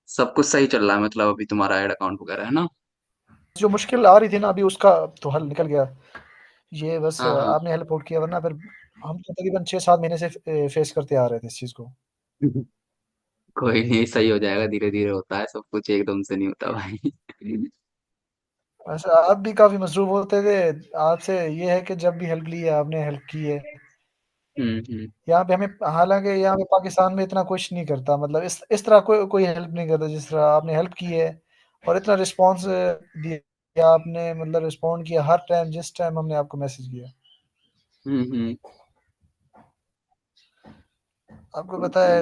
सब कुछ सही चल रहा है मतलब अभी तुम्हारा एड अकाउंट वगैरह है ना? जो मुश्किल आ रही थी ना अभी उसका तो हल निकल गया। ये बस हाँ हाँ। आपने हेल्प आउट किया वरना फिर हम तो तकरीबन 6-7 महीने से फेस करते आ रहे थे इस चीज़ को। कोई नहीं, सही हो जाएगा, धीरे धीरे होता है सब कुछ, एकदम से नहीं होता भाई। वैसे आप भी काफ़ी मसरूफ़ होते थे, आपसे ये है कि जब भी हेल्प ली है आपने हेल्प की है। हम्म। यहाँ पे हमें हालाँकि यहाँ पे पाकिस्तान में इतना कुछ नहीं करता मतलब इस तरह कोई हेल्प नहीं करता जिस तरह आपने हेल्प की है और इतना रिस्पॉन्स दिया आपने मतलब रिस्पॉन्ड किया हर टाइम जिस टाइम हमने आपको मैसेज किया। हम्म। आपको पता है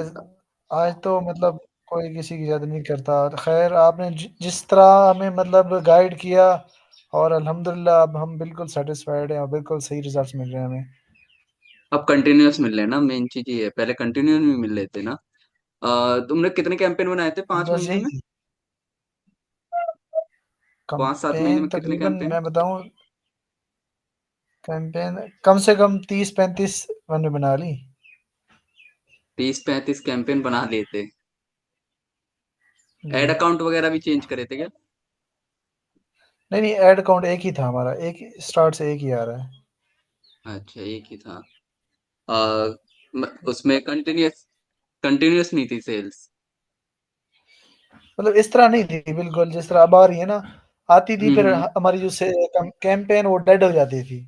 आज तो मतलब कोई किसी की इज़्ज़त नहीं करता। ख़ैर आपने जिस तरह हमें मतलब गाइड किया और अल्हम्दुलिल्लाह अब हम बिल्कुल सैटिस्फाइड हैं और बिल्कुल सही रिज़ल्ट्स मिल रहे हैं हमें। अब कंटिन्यूअस मिल रहे हैं ना, मेन चीज ये है, पहले कंटिन्यूअस में मिल रहे थे ना। तुमने कितने कैंपेन बनाए थे पांच बस महीने यही में? थी। 5-7 महीने कैंपेन में कितने तकरीबन कैंपेन? मैं बताऊँ कैंपेन कम से कम 30-35 मैंने बना ली। 30-35 कैंपेन बना लिए थे। जी। एड अकाउंट वगैरह भी चेंज करे थे क्या? नहीं, नहीं ऐड अकाउंट एक ही था हमारा, एक ही स्टार्ट से एक ही आ रहा है। अच्छा, एक ही था। उसमें कंटिन्यूअस कंटिन्यूअस नहीं थी सेल्स? मतलब इस तरह नहीं थी बिल्कुल जिस तरह अब आ रही है ना, आती थी फिर हम्म। हमारी जो से कैंपेन वो डेड हो जाती थी।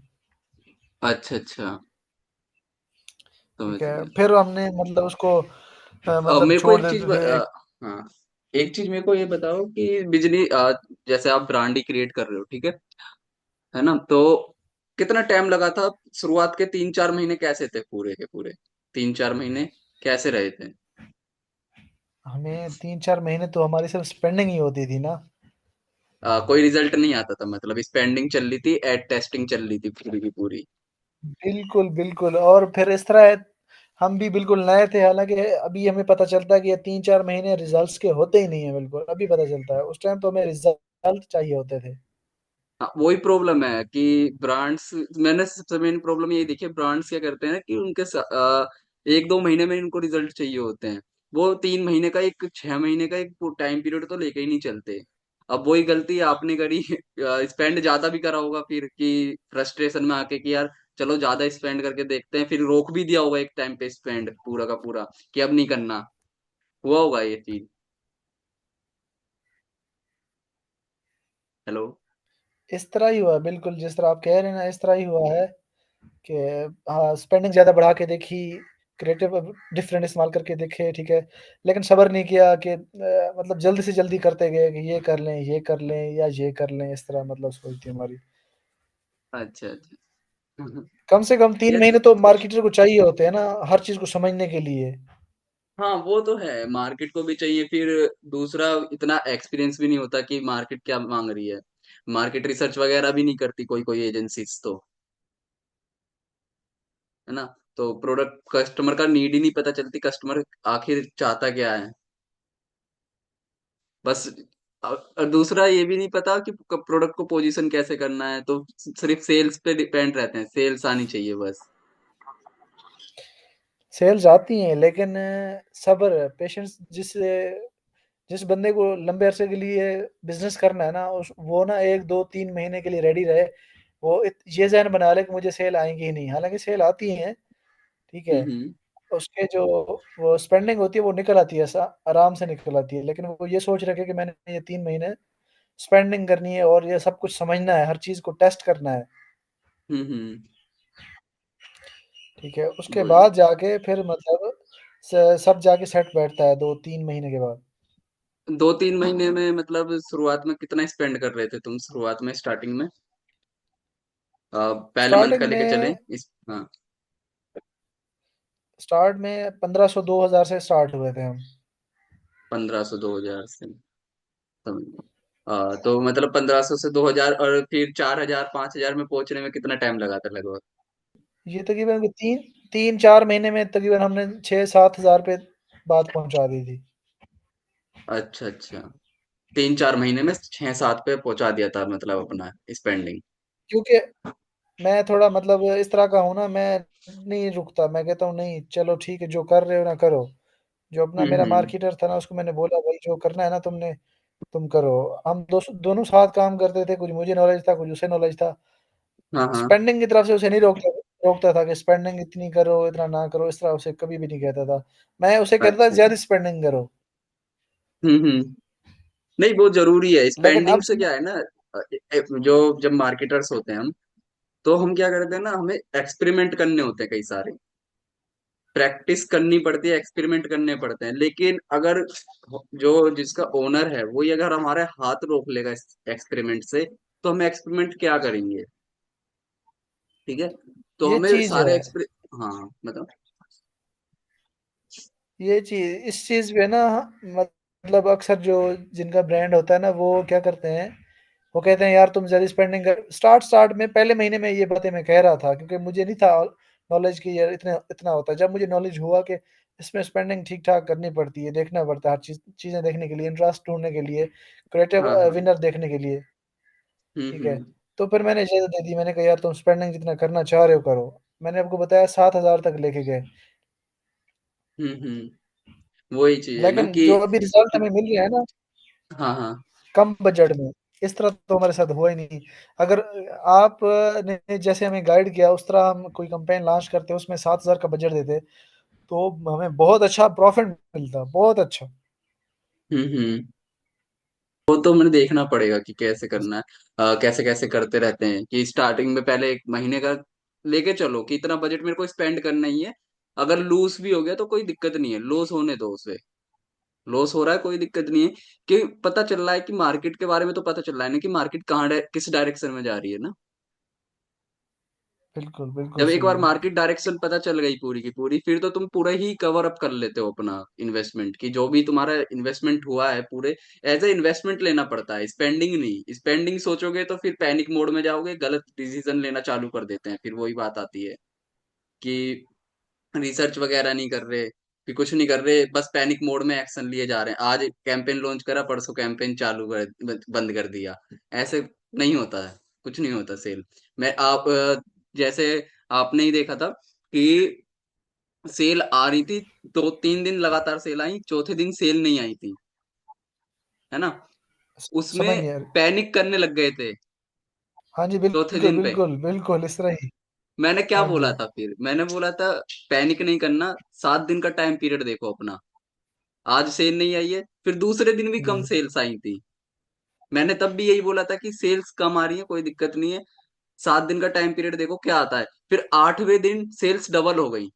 अच्छा अच्छा, समझ ठीक है, गया। फिर हमने मतलब उसको मतलब मेरे को छोड़ एक चीज देते थे। हाँ, एक चीज मेरे को ये बताओ कि बिजली जैसे आप ब्रांड ही क्रिएट कर रहे हो, ठीक है ना? तो कितना टाइम लगा था? शुरुआत के 3-4 महीने कैसे थे, पूरे के पूरे 3-4 महीने कैसे रहे थे? हमें 3-4 महीने तो हमारी सिर्फ स्पेंडिंग ही होती थी ना। कोई रिजल्ट नहीं आता था मतलब, स्पेंडिंग चल रही थी, एड टेस्टिंग चल रही थी पूरी की पूरी? बिल्कुल, बिल्कुल और फिर इस तरह है, हम भी बिल्कुल नए थे हालाँकि अभी हमें पता चलता है कि ये 3-4 महीने रिज़ल्ट्स के होते ही नहीं है बिल्कुल, अभी पता चलता है। उस टाइम तो हमें रिज़ल्ट चाहिए होते थे। हाँ, वही प्रॉब्लम है कि ब्रांड्स, मैंने सबसे मेन प्रॉब्लम यही देखी है, ब्रांड्स क्या करते हैं कि 1-2 महीने में इनको रिजल्ट चाहिए होते हैं। वो 3 महीने का, एक 6 महीने का एक टाइम पीरियड तो लेके ही नहीं चलते। अब वही गलती आपने करी, स्पेंड ज्यादा भी करा होगा फिर, कि फ्रस्ट्रेशन में आके कि यार चलो ज्यादा स्पेंड करके देखते हैं, फिर रोक भी दिया होगा एक टाइम पे स्पेंड पूरा का पूरा, कि अब नहीं करना। हुआ होगा ये चीज। हेलो? इस तरह ही हुआ बिल्कुल जिस तरह आप कह रहे हैं ना इस तरह ही हुआ है कि हाँ, स्पेंडिंग ज़्यादा बढ़ा के देखी, क्रिएटिव डिफरेंट इस्तेमाल करके देखे, ठीक है। लेकिन सब्र नहीं किया कि मतलब जल्दी से जल्दी करते गए कि ये कर लें, ये कर लें या ये कर लें, इस तरह मतलब सोच थी हमारी। अच्छा अच्छा। कम से कम 3 यार, महीने तो मार्केटर को चाहिए होते हैं ना, हर चीज़ को समझने के लिए। हाँ वो तो है, मार्केट को भी चाहिए फिर। दूसरा, इतना एक्सपीरियंस भी नहीं होता कि मार्केट क्या मांग रही है। मार्केट रिसर्च वगैरह भी नहीं करती कोई कोई एजेंसीज तो, है ना? तो प्रोडक्ट कस्टमर का नीड ही नहीं पता चलती, कस्टमर आखिर चाहता क्या है बस। और दूसरा ये भी नहीं पता कि प्रोडक्ट को पोजीशन कैसे करना है, तो सिर्फ सेल्स पे डिपेंड रहते हैं, सेल्स आनी चाहिए बस। सेल्स आती हैं लेकिन सब्र, पेशेंस जिस बंदे को लंबे अरसे के लिए बिज़नेस करना है ना उस वो ना 1, 2, 3 महीने के लिए रेडी रहे। वो ये ज़हन बना ले कि मुझे सेल आएँगी ही नहीं, हालाँकि सेल आती हैं, ठीक है। हम्म। उसके जो वो स्पेंडिंग होती है वो निकल आती है आराम से निकल आती है। लेकिन वो ये सोच रखे कि मैंने ये 3 महीने स्पेंडिंग करनी है और ये सब कुछ समझना है, हर चीज़ को टेस्ट करना है, हम्म। ठीक है। उसके वही, बाद जाके फिर मतलब स सब जाके सेट बैठता है 2-3 महीने के बाद। 2-3 महीने में मतलब शुरुआत में कितना स्पेंड कर रहे थे तुम, शुरुआत में स्टार्टिंग में? पहले मंथ का स्टार्टिंग लेके चले में इस, हाँ। स्टार्ट में 1500-2000 से स्टार्ट हुए थे हम। 1500-2000 से, समझ गया। तो मतलब 1500 से 2000, और फिर 4000-5000 में पहुंचने में कितना टाइम लगा था लगभग? ये तकरीबन 3-4 महीने में तकरीबन हमने 6-7 हज़ार पे बात पहुँचा दी थी। अच्छा अच्छा, 3-4 महीने में 6-7 पे पहुंचा दिया था मतलब अपना स्पेंडिंग। क्योंकि मैं थोड़ा मतलब इस तरह का हूँ ना, मैं नहीं रुकता, मैं कहता हूँ नहीं चलो ठीक है जो कर रहे हो ना करो। जो अपना मेरा हम्म। मार्केटर था ना उसको मैंने बोला भाई जो करना है ना तुमने तुम करो। हम दोनों साथ काम करते थे, कुछ मुझे नॉलेज था, कुछ उसे नॉलेज था। हाँ हाँ। स्पेंडिंग की तरफ से उसे नहीं रोकता था कि स्पेंडिंग इतनी करो, इतना ना करो, इस तरह उसे कभी भी नहीं कहता था। मैं उसे कहता था अच्छा अच्छा। ज़्यादा स्पेंडिंग करो। हम्म। नहीं, वो जरूरी है, लेकिन स्पेंडिंग अब से क्या है ना, जो जब मार्केटर्स होते हैं हम, तो हम क्या करते हैं ना, हमें एक्सपेरिमेंट करने होते हैं कई सारे, प्रैक्टिस करनी पड़ती है, एक्सपेरिमेंट करने पड़ते हैं। लेकिन अगर जो जिसका ओनर है वही अगर हमारे हाथ रोक लेगा इस एक्सपेरिमेंट से, तो हम एक्सपेरिमेंट क्या करेंगे? ठीक है, तो ये हमें चीज़ सारे है, एक्सपेरि हाँ मतलब। ये चीज़ इस चीज़ पे ना मतलब अक्सर जो जिनका ब्रांड होता है ना वो क्या करते हैं, वो कहते हैं यार तुम ज़्यादा स्पेंडिंग कर। स्टार्ट में पहले महीने में ये बातें मैं कह रहा था क्योंकि मुझे नहीं था नॉलेज कि यार इतना इतना होता है। जब मुझे नॉलेज हुआ कि इसमें स्पेंडिंग ठीक-ठाक करनी पड़ती है, देखना पड़ता है हर चीज़ें देखने के लिए, इंटरेस्ट ढूँढने के लिए, क्रिएटिव हाँ हाँ। विनर देखने के लिए, ठीक है। हम्म। तो फिर मैंने इजाज़त दे दी, मैंने कहा यार तुम स्पेंडिंग जितना करना चाह रहे हो करो। मैंने आपको बताया 7,000 तक लेके गए। वही चीज है ना लेकिन कि जो अभी रिज़ल्ट हमें मिल रहा है ना हाँ हाँ। कम बजट में, इस तरह तो हमारे साथ हुआ ही नहीं। अगर आप ने जैसे हमें गाइड किया उस तरह हम कोई कैंपेन लॉन्च करते, उसमें 7,000 का बजट देते, तो हमें बहुत अच्छा प्रॉफ़िट मिलता, बहुत अच्छा। हम्म। वो तो मैंने देखना पड़ेगा कि कैसे करना है, कैसे कैसे करते रहते हैं कि स्टार्टिंग में पहले एक महीने का लेके चलो कि इतना बजट मेरे को स्पेंड करना ही है। अगर लूज भी हो गया तो कोई दिक्कत नहीं है, लॉस होने दो उसे। लॉस हो रहा है कोई दिक्कत नहीं है, कि पता चल रहा है कि मार्केट के बारे में तो पता चल रहा है ना कि मार्केट किस डायरेक्शन में जा रही है ना। बिल्कुल, बिल्कुल जब एक सही बार है। मार्केट डायरेक्शन पता चल गई पूरी की पूरी, फिर तो तुम पूरा ही कवर अप कर लेते हो अपना इन्वेस्टमेंट की, जो भी तुम्हारा इन्वेस्टमेंट हुआ है पूरे एज ए इन्वेस्टमेंट लेना पड़ता है, स्पेंडिंग नहीं। स्पेंडिंग सोचोगे तो फिर पैनिक मोड में जाओगे, गलत डिसीजन लेना चालू कर देते हैं, फिर वही बात आती है कि रिसर्च वगैरह नहीं कर रहे, कि कुछ नहीं कर रहे, बस पैनिक मोड में एक्शन लिए जा रहे हैं। आज कैंपेन लॉन्च करा, परसों कैंपेन चालू कर बंद कर दिया। ऐसे नहीं होता है, कुछ नहीं होता सेल। मैं आप जैसे आपने ही देखा था कि सेल आ रही थी, 2 3 दिन लगातार सेल आई, चौथे दिन सेल नहीं आई थी, है ना? समझ उसमें गया। पैनिक करने लग गए थे हाँ जी, चौथे बिल्कुल, दिन पे। बिल्कुल, बिल्कुल इस तरह ही। मैंने क्या हाँ बोला जी। था फिर? मैंने बोला था पैनिक नहीं करना, 7 दिन का टाइम पीरियड देखो अपना। आज सेल नहीं आई है, फिर दूसरे दिन भी कम जी। सेल्स आई थी। मैंने तब भी यही बोला था कि सेल्स कम आ रही है, कोई दिक्कत नहीं है, 7 दिन का टाइम पीरियड देखो क्या आता है। फिर 8वें दिन सेल्स डबल हो गई, इस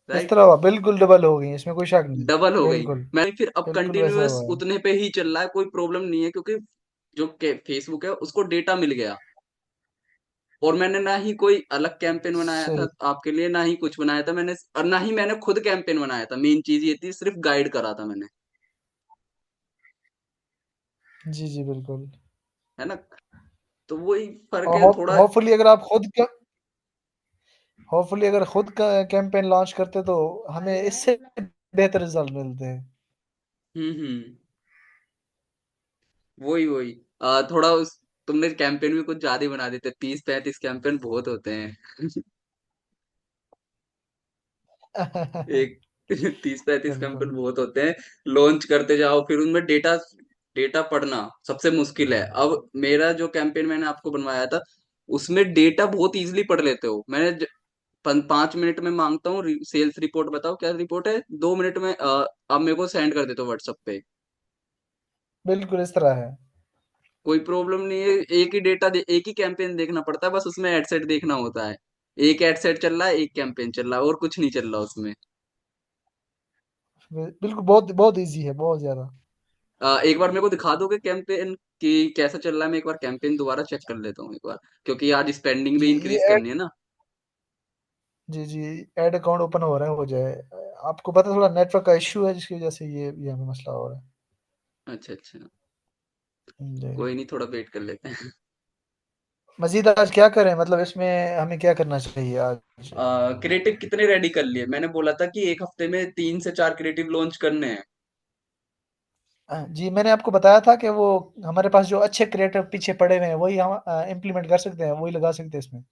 राइट? तरह हुआ, बिल्कुल डबल हो गई, इसमें कोई शक नहीं। डबल हो गई। बिल्कुल, मैं फिर अब बिल्कुल वैसा कंटिन्यूअस हुआ है। उतने पे ही चल रहा है, कोई प्रॉब्लम नहीं है, क्योंकि जो फेसबुक है उसको डेटा मिल गया। और मैंने ना ही कोई अलग कैंपेन बनाया सही। था आपके लिए, ना ही कुछ बनाया था मैंने, और ना ही मैंने खुद कैंपेन बनाया था। मेन चीज ये थी, सिर्फ गाइड करा था मैंने, जी, जी, बिल्कुल। है ना? तो वही फर्क और है थोड़ा। होपफुली अगर आप खुद का होपफुली अगर खुद का कैंपेन लॉन्च करते तो हमें इससे बेहतर रिजल्ट मिलते हैं। हम्म। वही वही थोड़ा उस तुमने कैंपेन भी कुछ ज्यादा ही बना देते, 30 35 कैंपेन बहुत होते हैं। एक 30 35 कैंपेन बिल्कुल, बहुत होते हैं। लॉन्च करते जाओ, फिर उनमें डेटा डेटा पढ़ना सबसे मुश्किल है। अब मेरा जो कैंपेन मैंने आपको बनवाया था, उसमें डेटा बहुत इजीली पढ़ लेते हो। 5 मिनट में मांगता हूँ सेल्स रिपोर्ट, बताओ क्या रिपोर्ट है, 2 मिनट में आप मेरे को सेंड कर देते हो व्हाट्सएप पे। बिल्कुल इस तरह है। कोई प्रॉब्लम नहीं है, एक ही एक ही कैंपेन देखना पड़ता है, बस उसमें एड सेट देखना होता है। एक एड सेट चल रहा है, एक कैंपेन चल रहा है, और कुछ नहीं चल रहा उसमें। बिल्कुल बहुत बहुत ईज़ी है, बहुत ज़्यादा। एक बार मेरे को दिखा दोगे कैंपेन कि कैसा चल रहा है? मैं एक बार कैंपेन दोबारा चेक कर लेता हूँ एक बार, क्योंकि आज स्पेंडिंग जी, भी ये इंक्रीज ऐड करनी है ना। जी, जी, ऐड अकाउंट ओपन हो रहा है, हो जाए। आपको पता है थोड़ा नेटवर्क का इश्यू है जिसकी वज़ह से ये हमें मसला हो रहा है। अच्छा अच्छा। जी। कोई नहीं, थोड़ा वेट कर लेते हैं। मज़ीद आज क्या करें? मतलब इसमें हमें क्या करना चाहिए आज? क्रिएटिव कितने रेडी कर लिए? मैंने बोला था कि एक हफ्ते में 3 से 4 क्रिएटिव लॉन्च करने हैं। जी, मैंने आपको बताया था कि वो हमारे पास जो अच्छे क्रिएटर पीछे पड़े हुए हैं, वही हम इम्प्लीमेंट कर सकते हैं, वही लगा सकते हैं इसमें।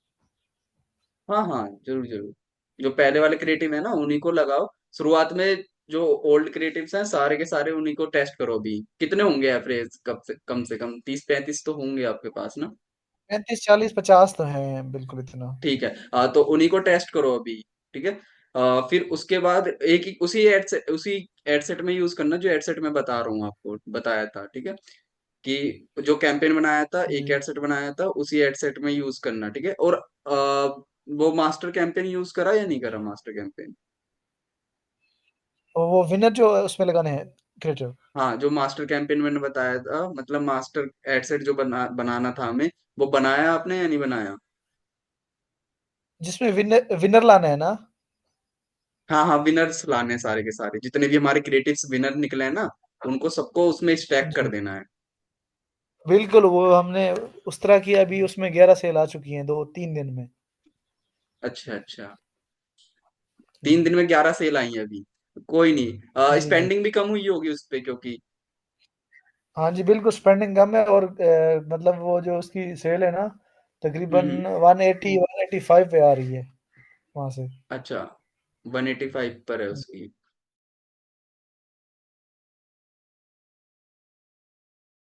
हाँ हाँ, जरूर जरूर। जो पहले वाले क्रिएटिव है ना उन्हीं को लगाओ शुरुआत में। जो ओल्ड क्रिएटिव्स हैं सारे के सारे उन्हीं को टेस्ट करो। अभी कितने होंगे एवरेज, कम से कम 30-35 तो होंगे आपके पास ना? 35 40 50 तो हैं बिल्कुल इतना। ठीक है। तो उन्हीं को टेस्ट करो अभी। ठीक है। फिर उसके बाद एक ही उसी एडसेट में यूज करना जो एडसेट मैं बता रहा हूँ आपको बताया था। ठीक है। कि जो कैंपेन बनाया था एक जी। एडसेट बनाया था उसी एडसेट में यूज करना। ठीक है। और वो मास्टर कैंपेन यूज करा या नहीं करा मास्टर कैंपेन? और वो विनर जो उसमें लगाने हैं क्रिएटिव, हाँ जो मास्टर कैंपेन मैंने बताया था मतलब मास्टर एडसेट जो बनाना था हमें, वो बनाया आपने या नहीं बनाया? जिसमें विनर विनर लाना है ना? हाँ हाँ विनर्स लाने हैं सारे के सारे जितने भी हमारे क्रिएटिव्स विनर निकले हैं ना, उनको सबको उसमें स्टैक कर जी। देना है। बिल्कुल, वो हमने उस तरह की अभी उसमें 11 सेल आ चुकी हैं 2-3 दिन में। अच्छा अच्छा। जी। 3 दिन में 11 सेल आई है अभी। कोई नहीं, जी, जी। स्पेंडिंग भी कम हुई होगी उस पे क्योंकि। हाँ जी, बिल्कुल स्पेंडिंग कम है और मतलब वो जो उसकी सेल है ना, तकरीबन हम्म। 180 185 पे आ रही है वहाँ से। अच्छा 185 पर है जी। उसकी।